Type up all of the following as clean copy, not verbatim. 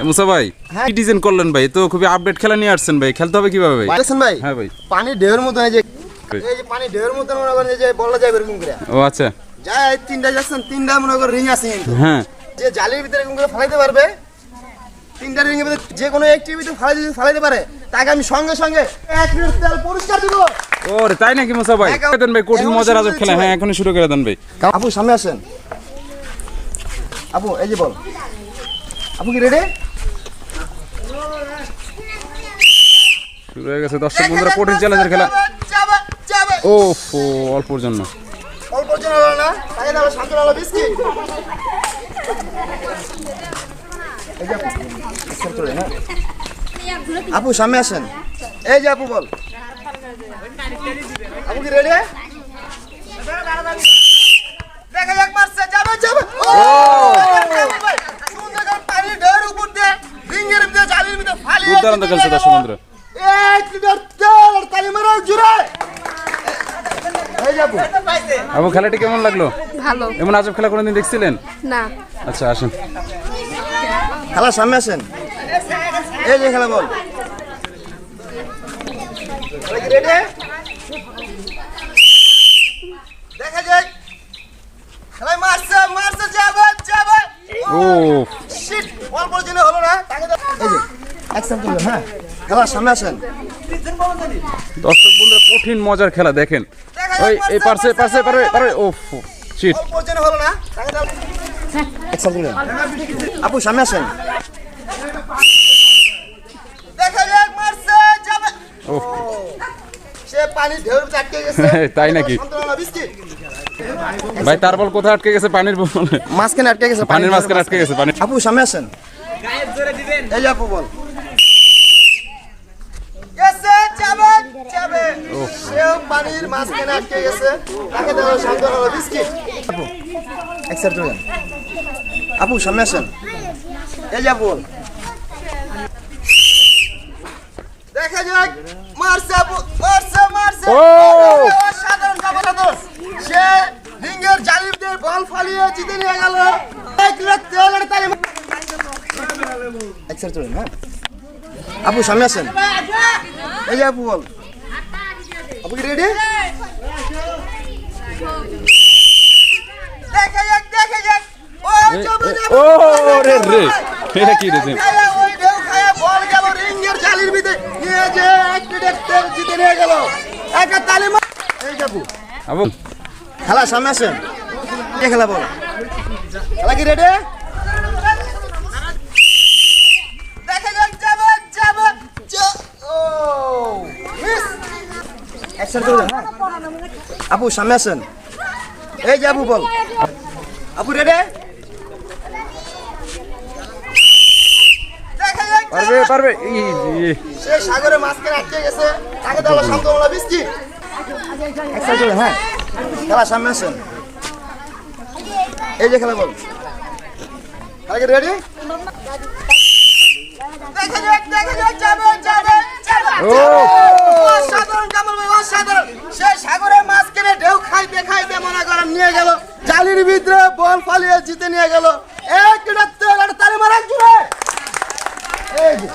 মুসা ভাই কি ডিজাইন করলেন ভাই? তো খুবই আপডেট খেলা নিয়ে আসছেন ভাই, খেলতে হবে কিভাবে ভাই? দেখছেন ভাই? হ্যাঁ ভাই, পানি ঢেউর মতো এই যে পানি ঢেউর মতো মনে করেন যে বলা যায় এরকম করে। ও আচ্ছা, যায় তিনটা যাচ্ছেন, তিনটা মনে করেন রিং আছে কিন্তু। হ্যাঁ, যে জালির ভিতরে এরকম করে ফালাইতে পারবে, তিনটা রিং এর ভিতরে যে কোনো একটির ভিতরে ফালাইতে পারে, তাকে আমি সঙ্গে সঙ্গে 1 লিটার তেল পুরস্কার দিব। ওরে তাই নাকি মুসা ভাই? দেন ভাই, কঠিন মজার আজব খেলা। হ্যাঁ, এখনই শুরু করে দেন ভাই। আপু সামনে আসেন। আপু এই যে বল, আপু কি রেডি? শুরু হয়ে গেছে দর্শক বন্ধুরা, কঠিন চ্যালেঞ্জের খেলা। ওফো, অল্পর জন্য হলো না, তাকে দাও শান্তন আলো বিস্কিট। এই যে আপু সামনে আসেন। এই যে আপু বল, আপু কি রেডি? দেখা যাক, মারছে, যাবে যাবে। ও সুন্দর করে পানি ঢেউর উপর দিয়ে রিংয়ের ভিতরে জালির ভিতরে ফালিয়ে দুর্দান্ত খেলছে দর্শক বন্ধুরা। 1 লিটার তেল আর তালি মারা জুড়ে। এই যাবো আপু, খেলাটি কেমন লাগলো? ভালো। এমন আজব খেলা কোনোদিন দেখছিলেন? না। আচ্ছা, আসেন। খেলা সামনে আসেন। এই যে খেলা বল, রেডি? দেখা যাক, খেলা মারছে মারছে, যাবে যাবে। ও শিট, বল পর্যন্ত হলো না, তাকে দাও। এই যে অ্যাকশন করুন। হ্যাঁ, খেলা সামনে আসেন। দর্শক বন্ধুরা, কঠিন মজার খেলা দেখেন। ওই এই পারছে পারছে পারবে পারবে। ওফ, শিট, বল পর্যন্ত হলো না, তাকে দাও। অ্যাকশন করুন। আপু সামনে আসেন। দেখা যাক, মারছে, যাবে। ও সে পানি ঢেউর ভিতরে আটকে গেছে। তাই নাকি? সন্তনা বিস্কিট। ভাই, তার বল কোথায় আটকে গেছে? পানির বলে মাঝখানে আটকে গেছে, পানির মাঝখানে আটকে গেছে পানি। আপু সামনে আসেন। এই যে আপু বল, গেছে, যাবে যাবে। সেও পানির মাঝখানে আটকে গেছে, তাকে দেওয়া সন্তনা বিস্কিট। আপু অ্যাকসেপ্ট করুন। আপু সামনে আসেন। এই যে আপু বল, দেখা যাক, মারছে আপু, মারছে মারছে। ও! অসাধারণ জবরদস্ত। সে রিংয়ের জালির দিয়ে বল ফালিয়ে জিতে নিয়ে গেল 1 লাখ তেলের তালি। অ্যাকসেপ্ট করুন। হ্যাঁ, আপু সামনে আসেন। এই যে আপু বল, আপু কি রেডি? দেখা যাক, দেখা যাক। ও যাবে যাবে। ও রে রে, এটা কি রে? ওই ঢেউ খায় বল গেল রিংয়ের জালির ভিতরে, নিয়ে যে 1 লিটার তেল জিতে নিয়ে গেল। একটা তালি মার। এই যাবো আপু, খেলা সামনে আসেন। কে খেলা বল, খেলা কি রেডি? দেখা যাক, যাবে যাবে। ও মিস। অ্যাকশন করুন। হ্যাঁ, আপু সামনে আসেন। এই যে আপু বল, আপু রেডি? দেখা যাক, পারবে পারবে। সে সাগরের মাঝখানে আটকে গেছে, তাকে দেওয়া শান্তমলা বিস্কিট। অ্যাকশন করুন। হ্যাঁ, খেলা সামনে আসেন। এই যে খেলা বল, খেলা কি রেডি? দেখা যাক, দেখা যাক, যাবে যাবে যাবে। অসাধারণ কামাল ভাই, অসাধারণ। সে সাগরের মাঝখানে ঢেউ খাইতে খাইতে মনে করেন নিয়ে গেল জালির ভিতরে বল ফালিয়ে জিতে নিয়ে গেল 1 লিটার তেল আর তালি মারা জুড়ে। এই যে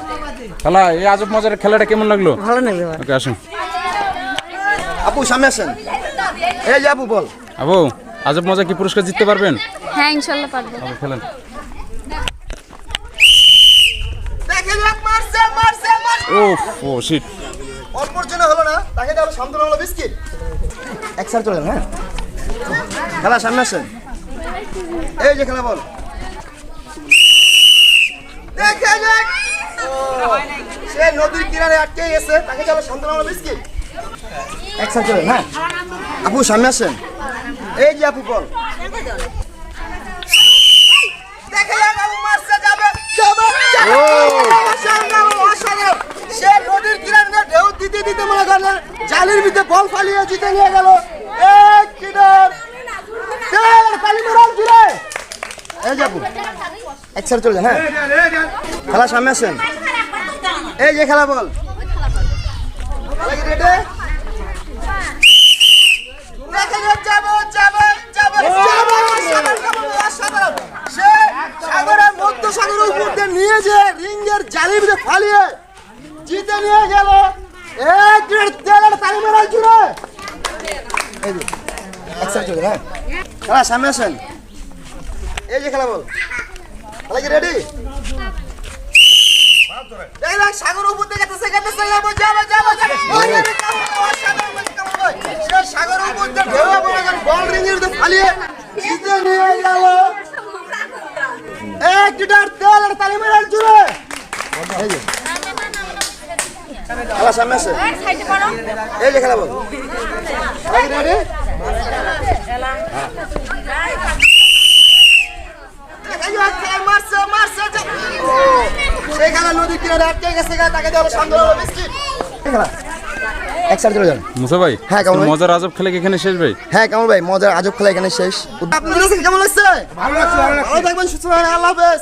খেলা, এই আজব মজার খেলাটা কেমন লাগলো? ভালো লাগলো। ওকে, আসুন। আপু সামনে আসেন। এই যে আপু বল, আপু, আজব মজা কি পুরস্কার জিততে পারবেন? হ্যাঁ, ইনশাআল্লাহ পারবো। আপু খেলেন। দেখা যাক, মারছে মারছে মারছে। ওফ, ও শিট, অল্পর জন্য হলো না, তাকে দাও শান্তনা হলো বিস্কিট। এক্সার চলেন। হ্যাঁ, খেলা সামনে আসেন। এই যে খেলা বল, দেখা যাক। সে নদীর কিনারে আটকে গেছে, তাকে দাও শান্তনা হলো বিস্কিট। এক্সার চলেন। হ্যাঁ, আপু সামনে আসেন। এই যে আপু বল, দেখা যাক, আপু মারছে, যাবে যাবে যাবে। অসাধারণ, অসাধারণ। সে নদীর কিনারে ঢেউ দিতে দিতে মনে করেন জালির ভিতরে বল ফালিয়ে জিতে নিয়ে গেল 1 লিটার তেল তালি মারা জুড়ে। এই যে আপু এক্সার চলছে। হ্যাঁ, খেলা সামনে আসেন। এই যে খেলা বল, খেলা কি রেডি? দেখা যাক, যাবে যাবে যাবে যাবে। অসাধারণ, অসাধারণ। সে সাগরের মধ্য সাগরের উপর দিয়ে নিয়ে যে রিঙ্গের জালির ভিতরে ফালিয়ে জিতে নিয়ে গেল এক গ্রেড তেলের তালি মেরাল জুড়ে এই যে একসাথে চলে হ্যাঁ খেলা সামনে আসেন এই যে খেলা বল খেলা কি রেডি দেখলাম সাগর উপর থেকে গেতেছে যাবো সে সাগর উপর দিয়ে ঢেউ পড়ে গেল বল রিঙ্গের ভিতরে ফালিয়ে জিতে নিয়ে গেল এক লিটার তেল আর তালি মেরাল জুড়ে এই যে খেলা সামনে আসে এই যে খেলা বল রেডি সেই খেলা নদীর কিনারে আটকে গেছে তাকে দেওয়া সন্দেহ হলো বিস্কিট খেলা একসাথে চলে যান মুসা ভাই হ্যাঁ, কেমন ভাই? মজার আজব খেলা কি এখানে শেষ ভাই? হ্যাঁ কেমন ভাই মজার আজব খেলা এখানে শেষ আপনাদের কাছে কেমন লাগছে ভালো লাগছে ভালো থাকবেন সুস্থ থাকবেন আল্লাহ হাফেজ